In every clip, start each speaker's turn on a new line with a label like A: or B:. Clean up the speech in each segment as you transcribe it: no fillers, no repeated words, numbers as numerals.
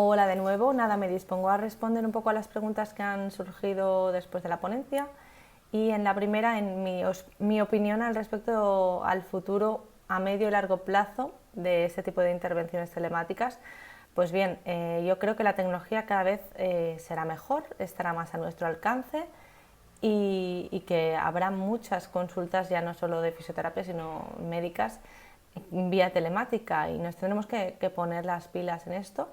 A: Hola de nuevo, nada, me dispongo a responder un poco a las preguntas que han surgido después de la ponencia y en la primera, mi opinión al respecto al futuro a medio y largo plazo de este tipo de intervenciones telemáticas. Pues bien, yo creo que la tecnología cada vez será mejor, estará más a nuestro alcance y que habrá muchas consultas ya no solo de fisioterapia sino médicas vía telemática y nos tendremos que poner las pilas en esto.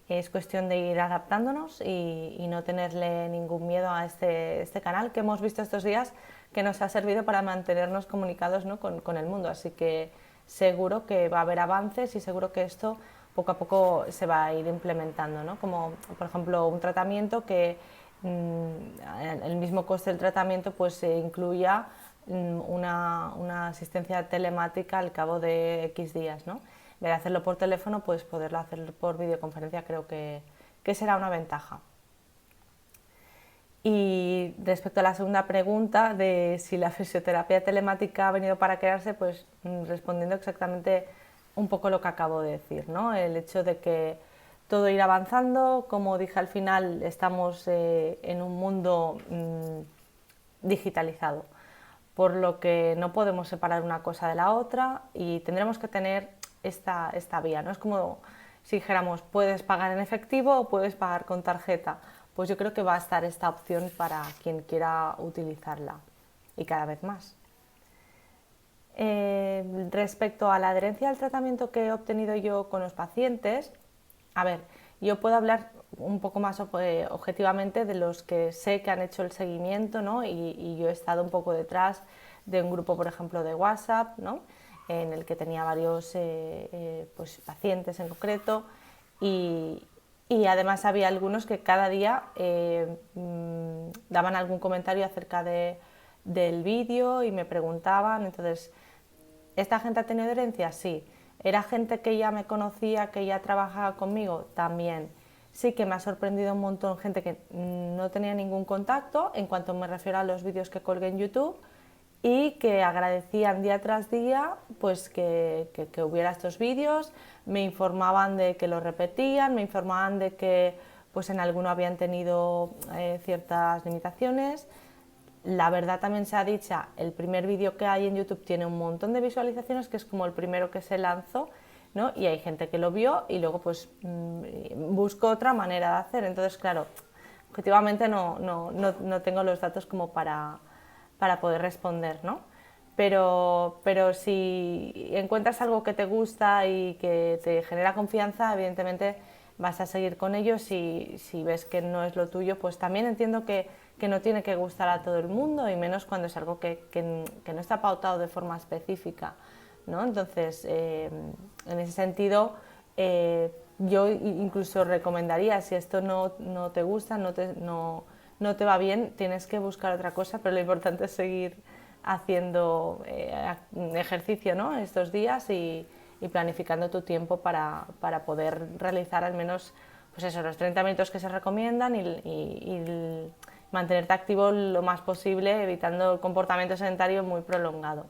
A: Es cuestión de ir adaptándonos y no tenerle ningún miedo a este canal que hemos visto estos días, que nos ha servido para mantenernos comunicados, ¿no?, con el mundo. Así que seguro que va a haber avances y seguro que esto poco a poco se va a ir implementando, ¿no? Como por ejemplo un tratamiento que el mismo coste del tratamiento pues incluya una asistencia telemática al cabo de X días, ¿no? En vez de hacerlo por teléfono, pues poderlo hacer por videoconferencia creo que será una ventaja. Y respecto a la segunda pregunta de si la fisioterapia telemática ha venido para quedarse, pues respondiendo exactamente un poco lo que acabo de decir, ¿no? El hecho de que todo irá avanzando, como dije al final, estamos en un mundo digitalizado, por lo que no podemos separar una cosa de la otra y tendremos que tener esta vía, ¿no? Es como si dijéramos, puedes pagar en efectivo o puedes pagar con tarjeta. Pues yo creo que va a estar esta opción para quien quiera utilizarla y cada vez más. Respecto a la adherencia al tratamiento que he obtenido yo con los pacientes, a ver, yo puedo hablar un poco más objetivamente de los que sé que han hecho el seguimiento, ¿no? Y yo he estado un poco detrás de un grupo, por ejemplo, de WhatsApp, ¿no?, en el que tenía varios pues, pacientes en concreto y además había algunos que cada día daban algún comentario acerca del vídeo y me preguntaban. Entonces, ¿esta gente ha tenido herencia? Sí. ¿Era gente que ya me conocía, que ya trabajaba conmigo? También. Sí que me ha sorprendido un montón gente que no tenía ningún contacto, en cuanto me refiero a los vídeos que colgué en YouTube, y que agradecían día tras día pues que hubiera estos vídeos, me informaban de que lo repetían, me informaban de que pues en alguno habían tenido ciertas limitaciones. La verdad también se ha dicho, el primer vídeo que hay en YouTube tiene un montón de visualizaciones, que es como el primero que se lanzó, ¿no? Y hay gente que lo vio y luego pues buscó otra manera de hacer. Entonces, claro, objetivamente no tengo los datos como para poder responder, ¿no? Pero si encuentras algo que te gusta y que te genera confianza, evidentemente vas a seguir con ellos y si ves que no es lo tuyo, pues también entiendo que no tiene que gustar a todo el mundo y menos cuando es algo que no está pautado de forma específica, ¿no? Entonces, en ese sentido, yo incluso recomendaría, si esto no te gusta, no te va bien, tienes que buscar otra cosa, pero lo importante es seguir haciendo ejercicio, ¿no?, estos días y planificando tu tiempo para poder realizar al menos pues eso, los 30 minutos que se recomiendan y mantenerte activo lo más posible, evitando el comportamiento sedentario muy prolongado.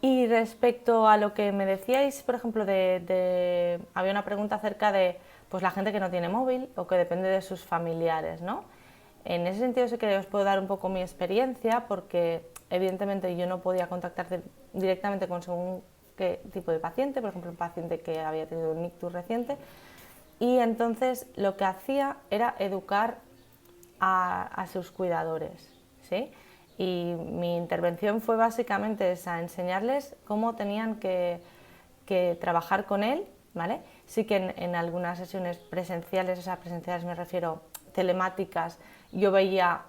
A: Y respecto a lo que me decíais, por ejemplo, había una pregunta acerca de pues, la gente que no tiene móvil o que depende de sus familiares, ¿no? En ese sentido sí que os puedo dar un poco mi experiencia porque evidentemente yo no podía contactar directamente con según qué tipo de paciente, por ejemplo un paciente que había tenido un ictus reciente, y entonces lo que hacía era educar a sus cuidadores, ¿sí? Y mi intervención fue básicamente esa, enseñarles cómo tenían que trabajar con él, ¿vale? Sí que en algunas sesiones presenciales, o sea, presenciales me refiero telemáticas, yo veía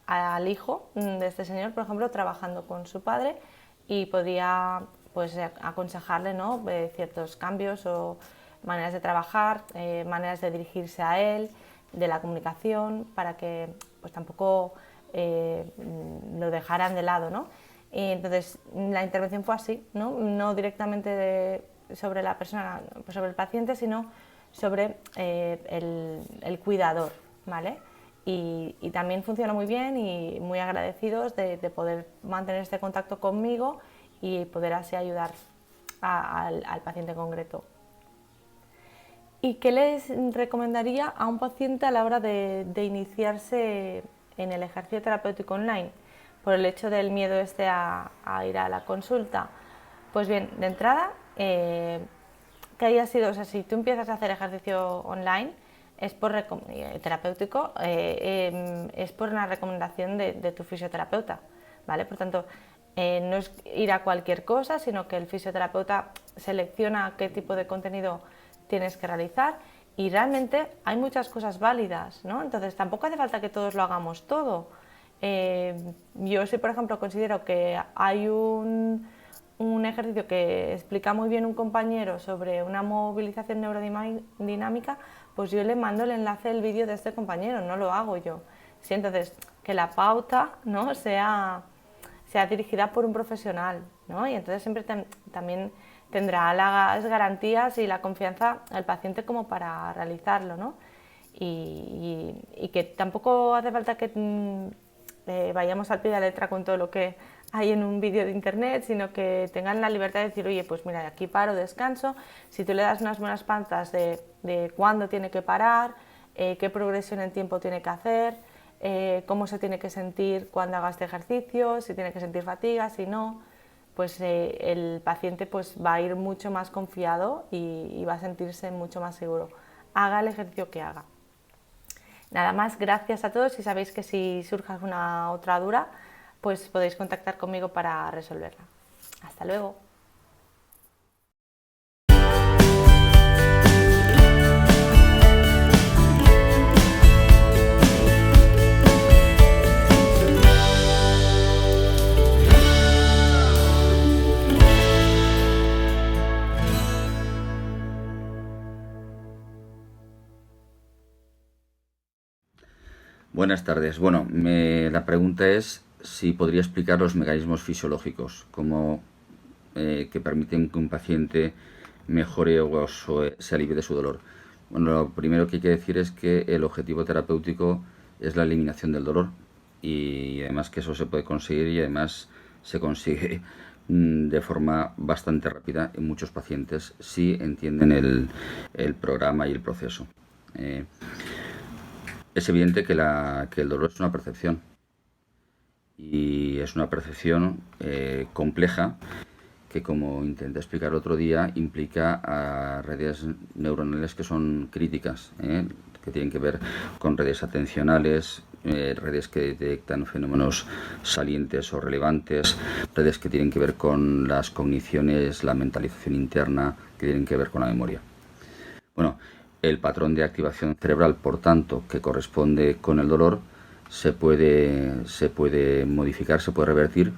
A: al hijo de este señor, por ejemplo, trabajando con su padre y podía pues aconsejarle, ¿no?, ciertos cambios o maneras de trabajar, maneras de dirigirse a él, de la comunicación, para que pues tampoco lo dejaran de lado, ¿no? Y entonces la intervención fue así, no directamente sobre la persona, sobre el paciente, sino sobre el cuidador, ¿vale? Y también funcionó muy bien y muy agradecidos de poder mantener este contacto conmigo y poder así ayudar al paciente concreto. ¿Y qué les recomendaría a un paciente a la hora de iniciarse en el ejercicio terapéutico online? Por el hecho del miedo a ir a la consulta. Pues bien, de entrada, que haya sido, o sea, si tú empiezas a hacer ejercicio online, es por terapéutico, es por una recomendación de tu fisioterapeuta, ¿vale? Por tanto, no es ir a cualquier cosa, sino que el fisioterapeuta selecciona qué tipo de contenido tienes que realizar y realmente hay muchas cosas válidas, ¿no? Entonces tampoco hace falta que todos lo hagamos todo. Yo sí, por ejemplo, considero que hay un ejercicio que explica muy bien un compañero sobre una movilización neurodinámica, pues yo le mando el enlace del vídeo de este compañero, no lo hago yo. Sí, entonces, que la pauta, ¿no?, sea dirigida por un profesional, ¿no? Y entonces siempre también tendrá las garantías y la confianza al paciente como para realizarlo, ¿no? Y que tampoco hace falta que vayamos al pie de la letra con todo lo que hay en un vídeo de internet, sino que tengan la libertad de decir, oye, pues mira, aquí paro, descanso. Si tú le das unas buenas pautas de cuándo tiene que parar, qué progresión en tiempo tiene que hacer, cómo se tiene que sentir cuando haga este ejercicio, si tiene que sentir fatiga, si no, pues el paciente pues va a ir mucho más confiado y va a sentirse mucho más seguro, haga el ejercicio que haga. Nada más, gracias a todos y sabéis que si surge alguna otra duda, pues podéis contactar conmigo para resolverla. Hasta luego.
B: Buenas tardes. Bueno, la pregunta es si podría explicar los mecanismos fisiológicos, que permiten que un paciente mejore o se alivie de su dolor. Bueno, lo primero que hay que decir es que el objetivo terapéutico es la eliminación del dolor y además que eso se puede conseguir y además se consigue de forma bastante rápida en muchos pacientes si entienden el programa y el proceso. Es evidente que el dolor es una percepción y es una percepción compleja que, como intenté explicar otro día, implica a redes neuronales que son críticas, que tienen que ver con redes atencionales, redes que detectan fenómenos salientes o relevantes, redes que tienen que ver con las cogniciones, la mentalización interna, que tienen que ver con la memoria. Bueno, el patrón de activación cerebral, por tanto, que corresponde con el dolor, se puede modificar, se puede revertir.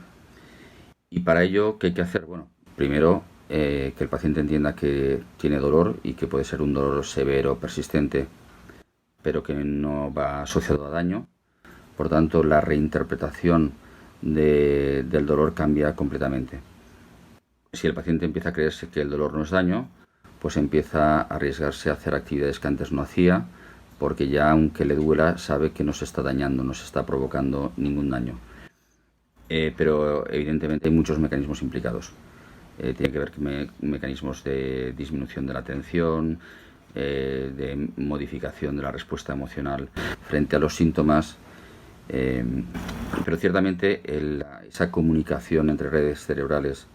B: Y para ello, ¿qué hay que hacer? Bueno, primero, que el paciente entienda que tiene dolor y que puede ser un dolor severo, persistente, pero que no va asociado a daño. Por tanto, la reinterpretación del dolor cambia completamente. Si el paciente empieza a creerse que el dolor no es daño, pues empieza a arriesgarse a hacer actividades que antes no hacía, porque ya aunque le duela sabe que no se está dañando, no se está provocando ningún daño. Pero evidentemente hay muchos mecanismos implicados. Tiene que ver con mecanismos de disminución de la atención, de modificación de la respuesta emocional frente a los síntomas, pero ciertamente esa comunicación entre redes cerebrales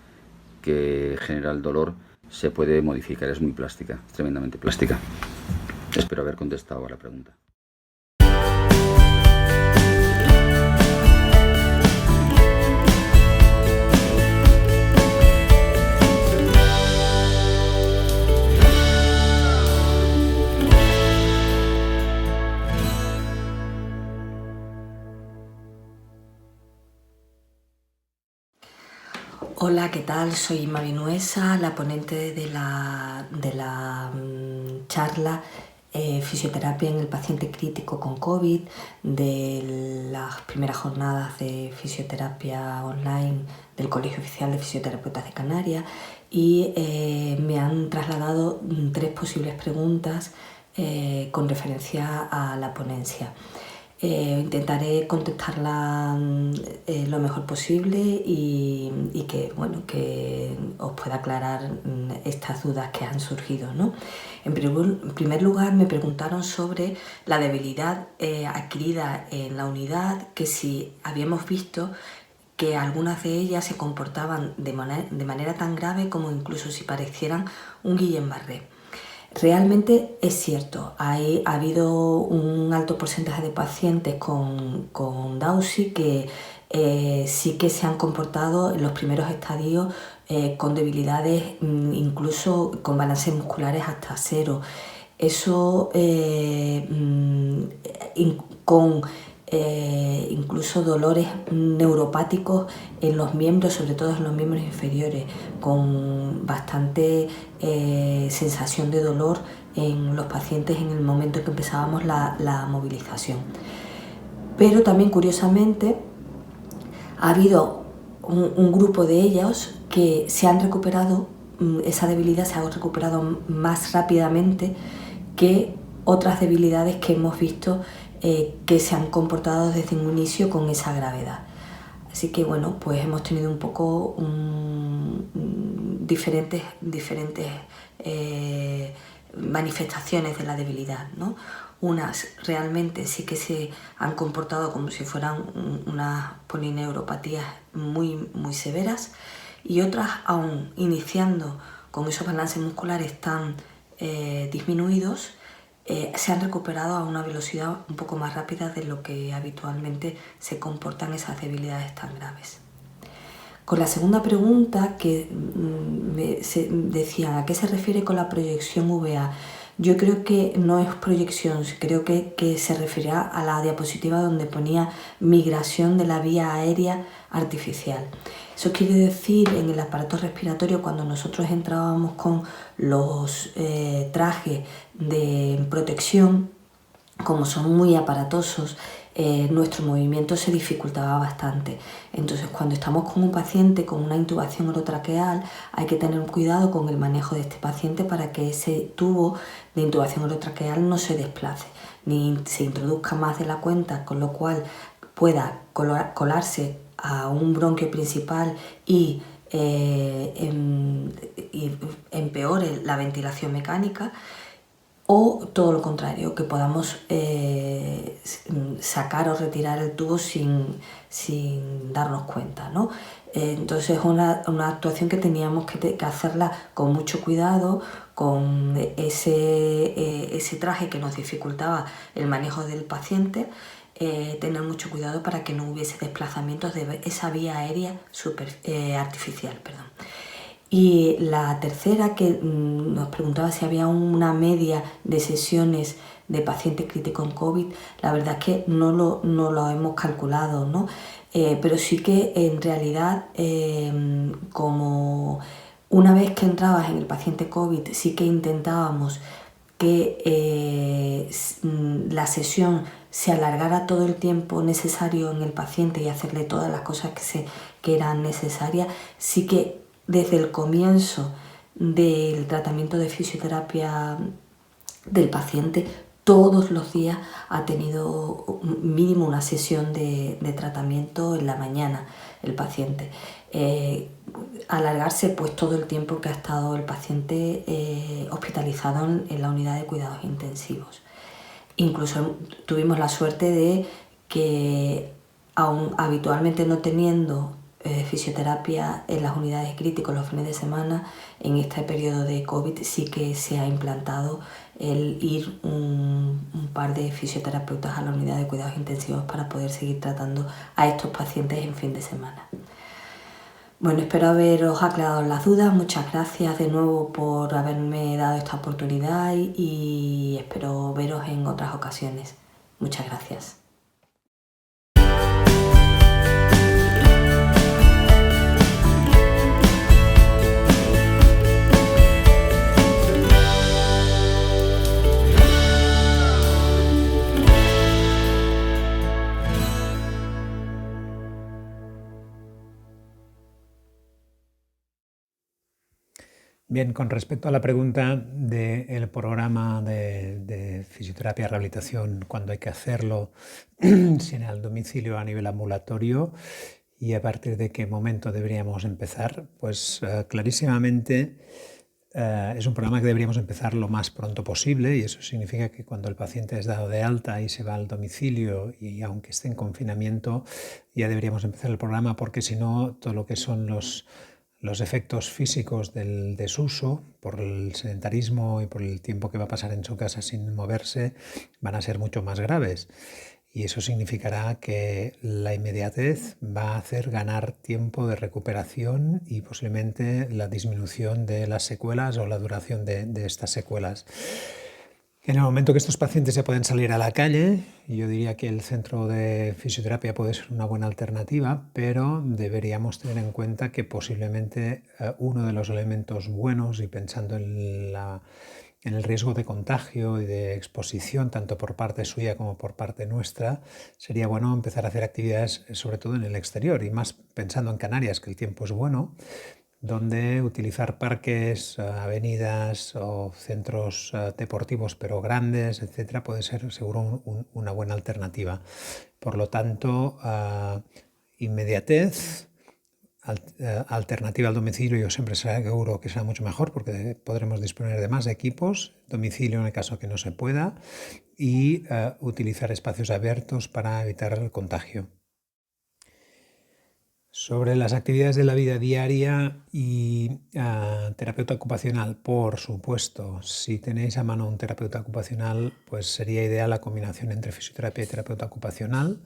B: que genera el dolor se puede modificar, es muy plástica, es tremendamente plástica. Espero haber contestado a la pregunta.
C: Hola, ¿qué tal? Soy Mavi Nuesa, la ponente de la charla Fisioterapia en el paciente crítico con COVID, de las primeras jornadas de fisioterapia online del Colegio Oficial de Fisioterapeutas de Canarias, y me han trasladado 3 posibles preguntas con referencia a la ponencia. Intentaré contestarla lo mejor posible y que os pueda aclarar estas dudas que han surgido, ¿no? En primer lugar, me preguntaron sobre la debilidad adquirida en la unidad, que si habíamos visto que algunas de ellas se comportaban de manera tan grave como incluso si parecieran un Guillain-Barré. Realmente es cierto, ha habido un alto porcentaje de pacientes con DAUSI que sí que se han comportado en los primeros estadios con debilidades, incluso con balances musculares hasta 0. Eso con incluso dolores neuropáticos en los miembros, sobre todo en los miembros inferiores, con bastante sensación de dolor en los pacientes en el momento en que empezábamos la movilización. Pero también, curiosamente, ha habido un grupo de ellos que se han recuperado, esa debilidad se ha recuperado más rápidamente que otras debilidades que hemos visto que se han comportado desde un inicio con esa gravedad. Así que bueno, pues hemos tenido un poco diferentes manifestaciones de la debilidad, ¿no? Unas realmente sí que se han comportado como si fueran unas polineuropatías muy severas, y otras, aún iniciando con esos balances musculares tan disminuidos, se han recuperado a una velocidad un poco más rápida de lo que habitualmente se comportan esas debilidades tan graves. Con la segunda pregunta, que decían, ¿a qué se refiere con la proyección VA? Yo creo que no es proyección, creo que se refería a la diapositiva donde ponía migración de la vía aérea artificial. Eso quiere decir, en el aparato respiratorio, cuando nosotros entrábamos con los trajes de protección, como son muy aparatosos, nuestro movimiento se dificultaba bastante. Entonces, cuando estamos con un paciente con una intubación orotraqueal, hay que tener cuidado con el manejo de este paciente para que ese tubo de intubación orotraqueal no se desplace ni se introduzca más de la cuenta, con lo cual pueda colarse a un bronquio principal y empeore la ventilación mecánica, o todo lo contrario, que podamos sacar o retirar el tubo sin darnos cuenta, ¿no? Entonces es una actuación que teníamos que hacerla con mucho cuidado, con ese traje que nos dificultaba el manejo del paciente, tener mucho cuidado para que no hubiese desplazamientos de esa vía aérea artificial. Y la tercera, que nos preguntaba si había una media de sesiones de pacientes críticos con COVID, la verdad es que no lo hemos calculado, ¿no? Pero sí que en realidad, como una vez que entrabas en el paciente COVID, sí que intentábamos que la sesión se alargara todo el tiempo necesario en el paciente y hacerle todas las cosas que eran necesarias. Sí que desde el comienzo del tratamiento de fisioterapia del paciente, todos los días ha tenido mínimo una sesión de tratamiento en la mañana el paciente. Alargarse pues todo el tiempo que ha estado el paciente hospitalizado en la unidad de cuidados intensivos. Incluso tuvimos la suerte de que, aun habitualmente no teniendo fisioterapia en las unidades críticas los fines de semana, en este periodo de COVID sí que se ha implantado el ir un par de fisioterapeutas a la unidad de cuidados intensivos para poder seguir tratando a estos pacientes en fin de semana. Bueno, espero haberos aclarado las dudas. Muchas gracias de nuevo por haberme dado esta oportunidad y espero veros en otras ocasiones. Muchas gracias.
D: Bien, con respecto a la pregunta del programa de fisioterapia y rehabilitación, cuándo hay que hacerlo, si en el domicilio o a nivel ambulatorio y a partir de qué momento deberíamos empezar, pues clarísimamente es un programa que deberíamos empezar lo más pronto posible, y eso significa que cuando el paciente es dado de alta y se va al domicilio y aunque esté en confinamiento ya deberíamos empezar el programa, porque si no todo lo que son los efectos físicos del desuso por el sedentarismo y por el tiempo que va a pasar en su casa sin moverse van a ser mucho más graves. Y eso significará que la inmediatez va a hacer ganar tiempo de recuperación y posiblemente la disminución de las secuelas o la duración de estas secuelas. En el momento que estos pacientes ya pueden salir a la calle, yo diría que el centro de fisioterapia puede ser una buena alternativa, pero deberíamos tener en cuenta que posiblemente uno de los elementos buenos, y pensando en el riesgo de contagio y de exposición, tanto por parte suya como por parte nuestra, sería bueno empezar a hacer actividades sobre todo en el exterior, y más pensando en Canarias, que el tiempo es bueno, donde utilizar parques, avenidas o centros deportivos pero grandes, etcétera, puede ser seguro una buena alternativa. Por lo tanto, inmediatez, alternativa al domicilio, yo siempre seguro que será mucho mejor porque podremos disponer de más equipos, domicilio en el caso que no se pueda, y utilizar espacios abiertos para evitar el contagio. Sobre las actividades de la vida diaria y terapeuta ocupacional, por supuesto, si tenéis a mano un terapeuta ocupacional, pues sería ideal la combinación entre fisioterapia y terapeuta ocupacional.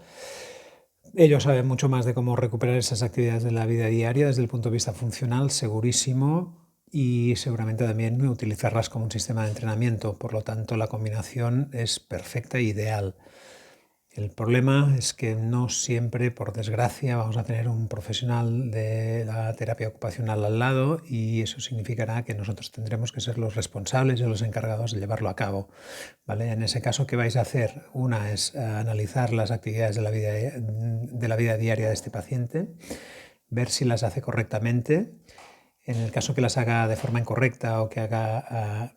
D: Ellos saben mucho más de cómo recuperar esas actividades de la vida diaria desde el punto de vista funcional, segurísimo, y seguramente también utilizarlas como un sistema de entrenamiento. Por lo tanto, la combinación es perfecta e ideal. El problema es que no siempre, por desgracia, vamos a tener un profesional de la terapia ocupacional al lado, y eso significará que nosotros tendremos que ser los responsables y los encargados de llevarlo a cabo, ¿vale? En ese caso, ¿qué vais a hacer? Una es analizar las actividades de la vida diaria de este paciente, ver si las hace correctamente. En el caso que las haga de forma incorrecta o que haga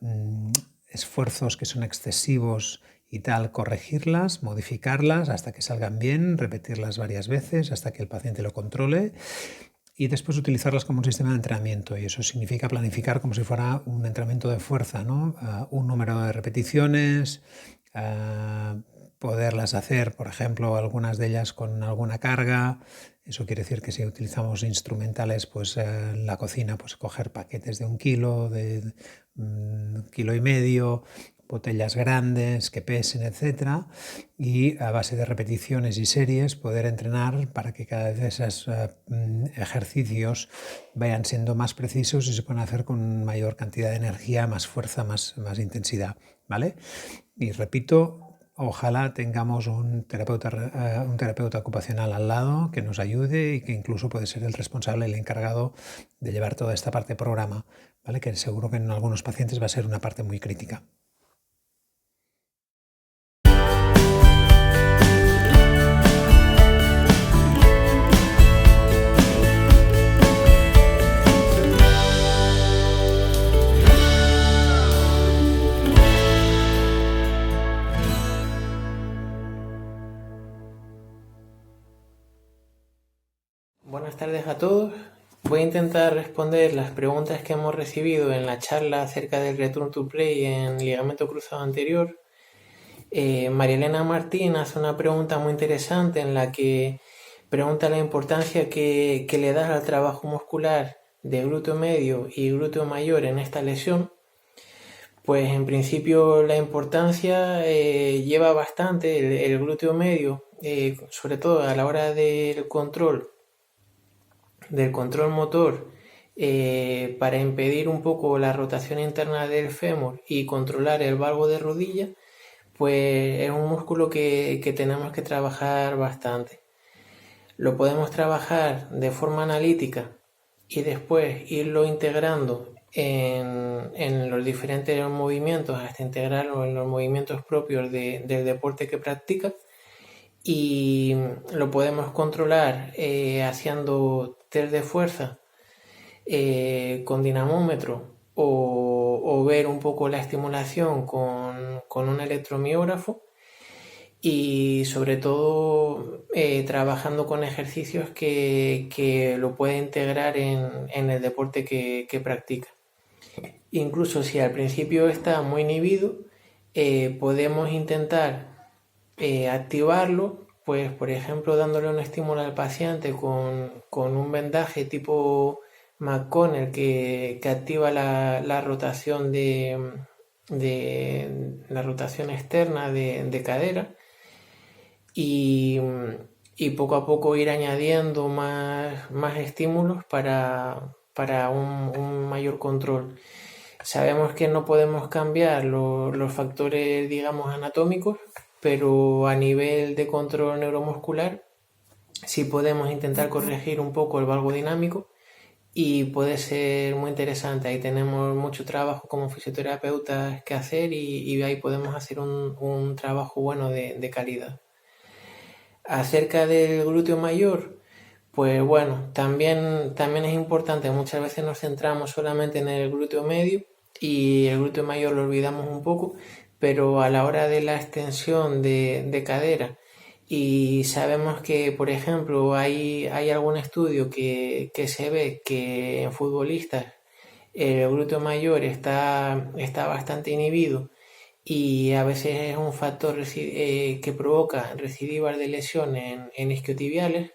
D: esfuerzos que son excesivos y tal, corregirlas, modificarlas hasta que salgan bien, repetirlas varias veces hasta que el paciente lo controle, y después utilizarlas como un sistema de entrenamiento. Y eso significa planificar como si fuera un entrenamiento de fuerza, ¿no? Un número de repeticiones, poderlas hacer, por ejemplo, algunas de ellas con alguna carga. Eso quiere decir que si utilizamos instrumentales, pues en la cocina, pues coger paquetes de 1 kilo, de 1,5 kilos, botellas grandes que pesen, etcétera, y a base de repeticiones y series poder entrenar para que cada vez esos ejercicios vayan siendo más precisos y se puedan hacer con mayor cantidad de energía, más fuerza, más intensidad, ¿vale? Y repito, ojalá tengamos un terapeuta ocupacional al lado que nos ayude y que incluso puede ser el responsable, el encargado de llevar toda esta parte programa, ¿vale? Que seguro que en algunos pacientes va a ser una parte muy crítica.
E: Buenas tardes a todos. Voy a intentar responder las preguntas que hemos recibido en la charla acerca del Return to Play en ligamento cruzado anterior. María Elena Martín hace una pregunta muy interesante en la que pregunta la importancia que le das al trabajo muscular de glúteo medio y glúteo mayor en esta lesión. Pues en principio la importancia lleva bastante el glúteo medio, sobre todo a la hora del control motor, para impedir un poco la rotación interna del fémur y controlar el valgo de rodilla, pues es un músculo que tenemos que trabajar bastante. Lo podemos trabajar de forma analítica y después irlo integrando en los diferentes movimientos hasta integrarlo en los movimientos propios del deporte que practica, y lo podemos controlar haciendo test de fuerza con dinamómetro o ver un poco la estimulación con un electromiógrafo, y sobre todo trabajando con ejercicios que lo puede integrar en el deporte que practica. Incluso si al principio está muy inhibido, podemos intentar activarlo, pues por ejemplo dándole un estímulo al paciente con un vendaje tipo McConnell que activa la rotación la rotación externa de cadera, y poco a poco ir añadiendo más estímulos para un mayor control. Sabemos que no podemos cambiar los factores, digamos, anatómicos, pero a nivel de control neuromuscular sí podemos intentar corregir un poco el valgo dinámico, y puede ser muy interesante. Ahí tenemos mucho trabajo como fisioterapeutas que hacer, y ahí podemos hacer un trabajo bueno de calidad. Acerca del glúteo mayor, pues bueno, también es importante. Muchas veces nos centramos solamente en el glúteo medio y el glúteo mayor lo olvidamos un poco, pero a la hora de la extensión de cadera, y sabemos que, por ejemplo, hay algún estudio que se ve que en futbolistas el glúteo mayor está bastante inhibido, y a veces es un factor que provoca recidivas de lesión en isquiotibiales,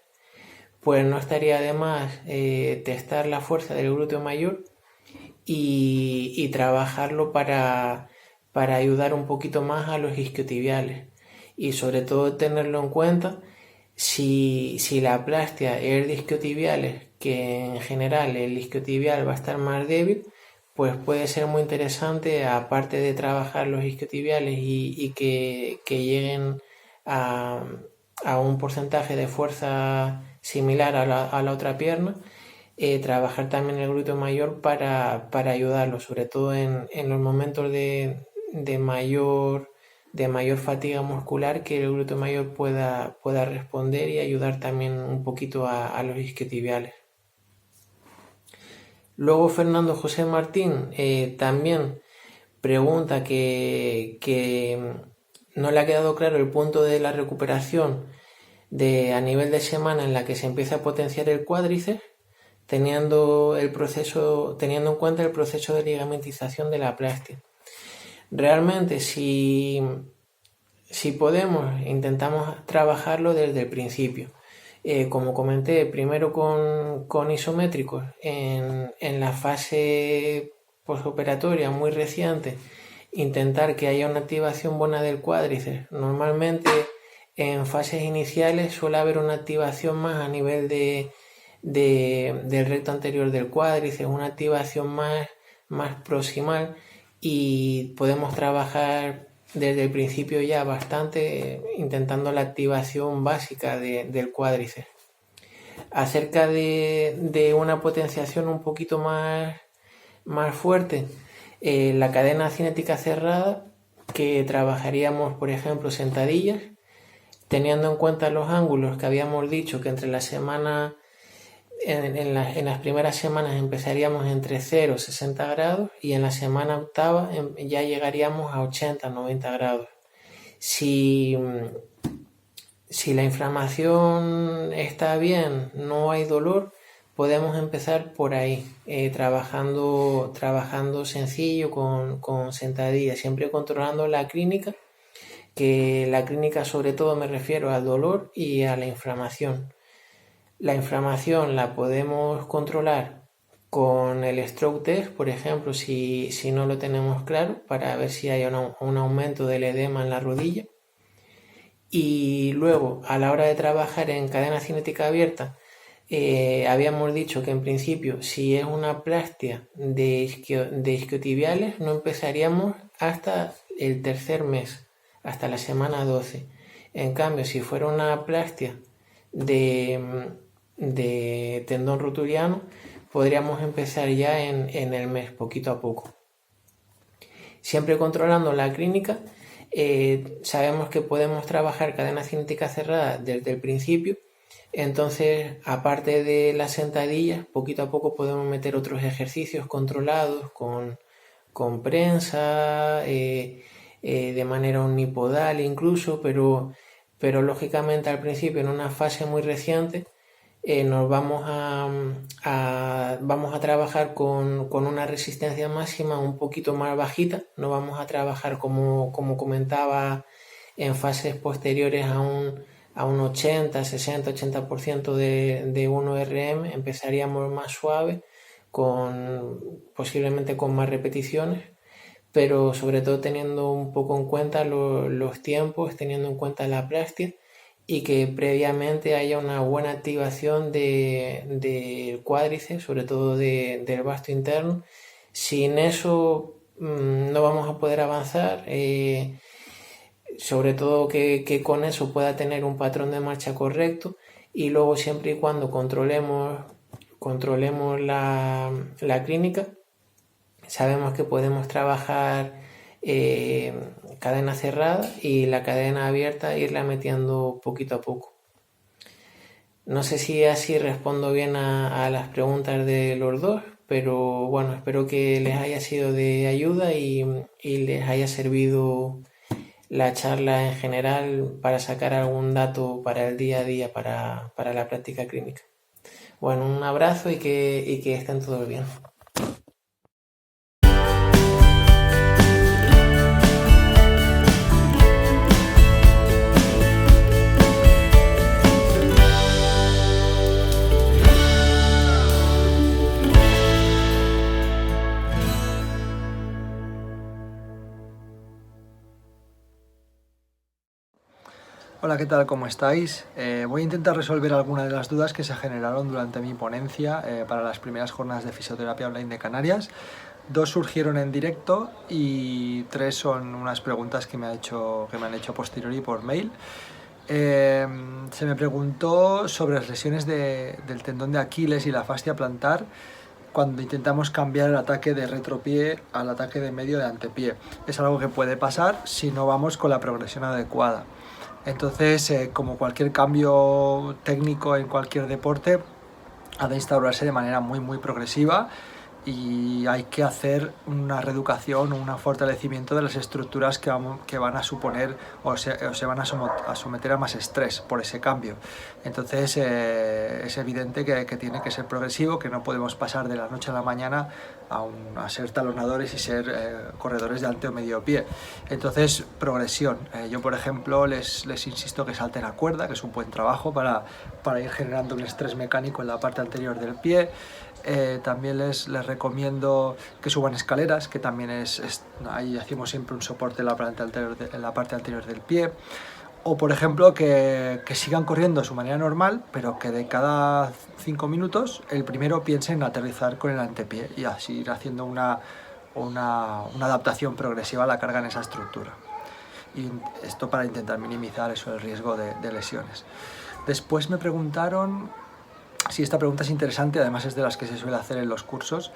E: pues no estaría de más testar la fuerza del glúteo mayor y trabajarlo para ayudar un poquito más a los isquiotibiales, y sobre todo tenerlo en cuenta si la aplastia es de isquiotibiales, que en general el isquiotibial va a estar más débil, pues puede ser muy interesante, aparte de trabajar los isquiotibiales y que lleguen a un porcentaje de fuerza similar a la otra pierna, trabajar también el glúteo mayor para ayudarlo, sobre todo en los momentos de mayor fatiga muscular, que el glúteo mayor pueda responder y ayudar también un poquito a los isquiotibiales. Luego Fernando José Martín también pregunta que no le ha quedado claro el punto de la recuperación a nivel de semana en la que se empieza a potenciar el cuádriceps, teniendo en cuenta el proceso de ligamentización de la aplastia. Realmente, si podemos, intentamos trabajarlo desde el principio. Como comenté, primero con isométricos en la fase postoperatoria muy reciente, intentar que haya una activación buena del cuádriceps. Normalmente en fases iniciales suele haber una activación más a nivel del recto anterior del cuádriceps, una activación más proximal, y podemos trabajar desde el principio ya bastante intentando la activación básica del cuádriceps. Acerca de una potenciación un poquito más fuerte, la cadena cinética cerrada, que trabajaríamos, por ejemplo, sentadillas, teniendo en cuenta los ángulos que habíamos dicho que entre la semana, en las primeras semanas empezaríamos entre 0 y 60 grados, y en la semana octava ya llegaríamos a 80, 90 grados. Si la inflamación está bien, no hay dolor, podemos empezar por ahí, trabajando sencillo con sentadillas, siempre controlando la clínica, que la clínica sobre todo me refiero al dolor y a la inflamación. La inflamación la podemos controlar con el stroke test, por ejemplo, si no lo tenemos claro, para ver si hay un aumento del edema en la rodilla. Y luego, a la hora de trabajar en cadena cinética abierta, habíamos dicho que en principio, si es una aplastia de isquiotibiales, no empezaríamos hasta el tercer mes, hasta la semana 12. En cambio, si fuera una aplastia de tendón rotuliano, podríamos empezar ya en el mes, poquito a poco. Siempre controlando la clínica, sabemos que podemos trabajar cadena cinética cerrada desde el principio, Entonces, aparte de las sentadillas, poquito a poco podemos meter otros ejercicios controlados con prensa, de manera unipodal incluso, pero lógicamente al principio, en una fase muy reciente, nos vamos a trabajar con una resistencia máxima un poquito más bajita. No vamos a trabajar como comentaba en fases posteriores a un 80, 60, 80% de 1 RM. Empezaríamos más suave, posiblemente con más repeticiones, pero sobre todo teniendo un poco en cuenta los tiempos, teniendo en cuenta la práctica, y que previamente haya una buena activación del cuádriceps, sobre todo del vasto interno. Sin eso no vamos a poder avanzar, sobre todo que con eso pueda tener un patrón de marcha correcto, y luego siempre y cuando controlemos la clínica, sabemos que podemos trabajar cadena cerrada, y la cadena abierta irla metiendo poquito a poco. No sé si así respondo bien a las preguntas de los dos, pero bueno, espero que les haya sido de ayuda y les haya servido la charla en general para sacar algún dato para el día a día, para la práctica clínica. Bueno, un abrazo y que estén todos bien.
F: Hola, ¿qué tal? ¿Cómo estáis? Voy a intentar resolver algunas de las dudas que se generaron durante mi ponencia para las primeras jornadas de fisioterapia online de Canarias. 2 surgieron en directo y 3 son unas preguntas que me han hecho a posteriori por mail. Se me preguntó sobre las lesiones del tendón de Aquiles y la fascia plantar cuando intentamos cambiar el ataque de retropié al ataque de medio de antepié. Es algo que puede pasar si no vamos con la progresión adecuada. Entonces, como cualquier cambio técnico en cualquier deporte, ha de instaurarse de manera muy progresiva, y hay que hacer una reeducación o un fortalecimiento de las estructuras que van a suponer o se van a someter a más estrés por ese cambio. Entonces es evidente que tiene que ser progresivo, que no podemos pasar de la noche a la mañana a ser talonadores y ser corredores de ante o medio pie. Entonces, progresión. Yo, por ejemplo, les insisto que salten a cuerda, que es un buen trabajo para ir generando un estrés mecánico en la parte anterior del pie. También les recomiendo que suban escaleras, que también ahí hacemos siempre un soporte en la parte anterior del pie. O, por ejemplo, que sigan corriendo a su manera normal, pero que de cada 5 minutos el primero piense en aterrizar con el antepié, y así ir haciendo una adaptación progresiva a la carga en esa estructura. Y esto para intentar minimizar el riesgo de lesiones. Después me preguntaron, si esta pregunta es interesante, además es de las que se suele hacer en los cursos,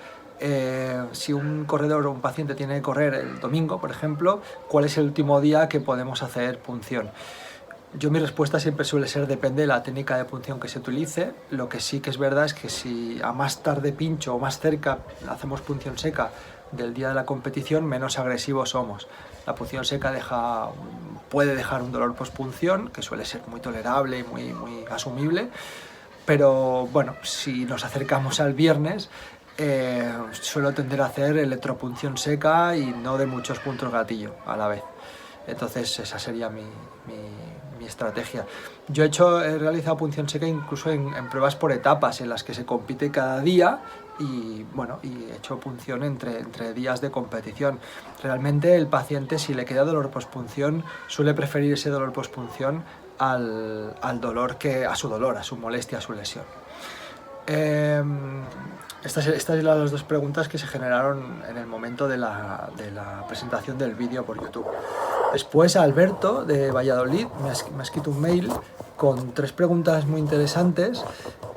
F: si un corredor o un paciente tiene que correr el domingo, por ejemplo, ¿cuál es el último día que podemos hacer punción? Mi respuesta siempre suele ser: depende de la técnica de punción que se utilice. Lo que sí que es verdad es que si a más tarde pincho o más cerca hacemos punción seca del día de la competición, menos agresivos somos. La punción seca puede dejar un dolor postpunción, que suele ser muy tolerable y muy asumible, pero bueno, si nos acercamos al viernes, suelo tender a hacer electropunción seca y no de muchos puntos gatillo a la vez. Entonces esa sería mi estrategia. Yo he realizado punción seca incluso en pruebas por etapas, en las que se compite cada día, y he hecho punción entre días de competición. Realmente el paciente, si le queda dolor postpunción, suele preferir ese dolor postpunción al dolor a su molestia, a su lesión. Estas eran las 2 preguntas que se generaron en el momento de la presentación del vídeo por YouTube. Después, Alberto, de Valladolid, me ha escrito un mail con 3 preguntas muy interesantes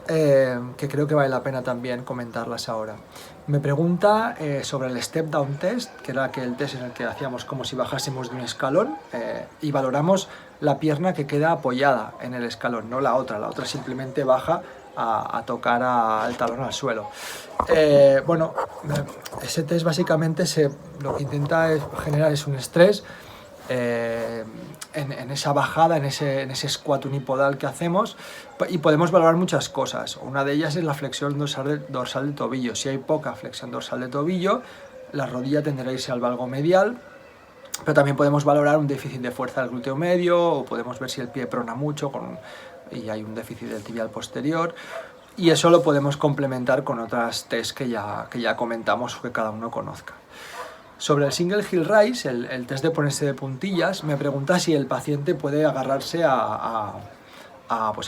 F: que creo que vale la pena también comentarlas ahora. Me pregunta sobre el Step Down Test, que era el test en el que hacíamos como si bajásemos de un escalón y valoramos la pierna que queda apoyada en el escalón, no la otra simplemente baja a tocar el talón al suelo. Bueno, ese test básicamente lo que intenta generar es un estrés en esa bajada, en ese squat unipodal que hacemos, y podemos valorar muchas cosas. Una de ellas es la flexión dorsal del tobillo. Si hay poca flexión dorsal del tobillo, la rodilla tenderá a irse al valgo medial, pero también podemos valorar un déficit de fuerza del glúteo medio, o podemos ver si el pie prona mucho y hay un déficit del tibial posterior, y eso lo podemos complementar con otras test que ya comentamos o que cada uno conozca. Sobre el Single Heel Raise, el test de ponerse de puntillas, me pregunta si el paciente puede agarrarse a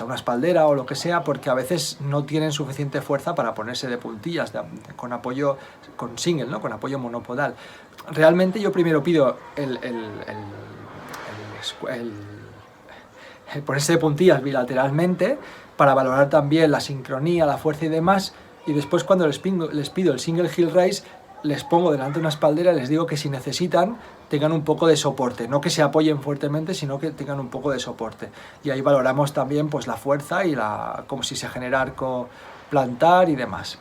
F: una espaldera o lo que sea, porque a veces no tienen suficiente fuerza para ponerse de puntillas, con apoyo, con single, ¿no? Con apoyo monopodal. Realmente yo primero pido el ponerse de puntillas bilateralmente para valorar también la sincronía, la fuerza y demás, y después cuando les pido el Single Heel Raise, les pongo delante de una espaldera y les digo que si necesitan tengan un poco de soporte, no que se apoyen fuertemente, sino que tengan un poco de soporte. Y ahí valoramos también pues, la fuerza y como si se genera arco plantar y demás.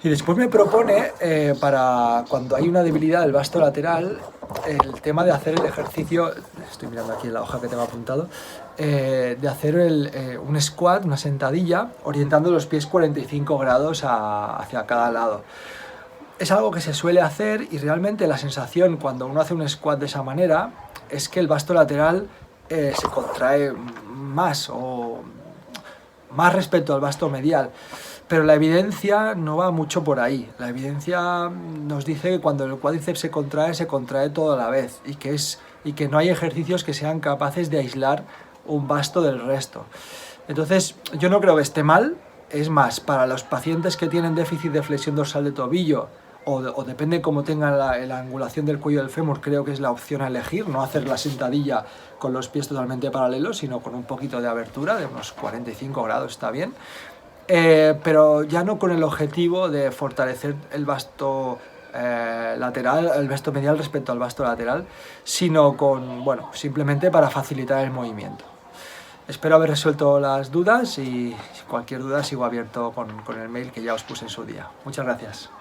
F: Y después me propone, para cuando hay una debilidad del vasto lateral, el tema de hacer el ejercicio, estoy mirando aquí en la hoja que tengo apuntado, de hacer un squat, una sentadilla, orientando los pies 45 grados hacia cada lado. Es algo que se suele hacer y realmente la sensación cuando uno hace un squat de esa manera es que el vasto lateral se contrae más respecto al vasto medial. Pero la evidencia no va mucho por ahí. La evidencia nos dice que cuando el cuádriceps se contrae todo a la vez y que no hay ejercicios que sean capaces de aislar un vasto del resto. Entonces, yo no creo que esté mal. Es más, para los pacientes que tienen déficit de flexión dorsal de tobillo o depende cómo tengan la angulación del cuello del fémur, creo que es la opción a elegir, no hacer la sentadilla con los pies totalmente paralelos, sino con un poquito de abertura, de unos 45 grados está bien, pero ya no con el objetivo de fortalecer el vasto lateral, el vasto medial respecto al vasto lateral, sino simplemente para facilitar el movimiento. Espero haber resuelto las dudas y cualquier duda sigo abierto con el mail que ya os puse en su día. Muchas gracias.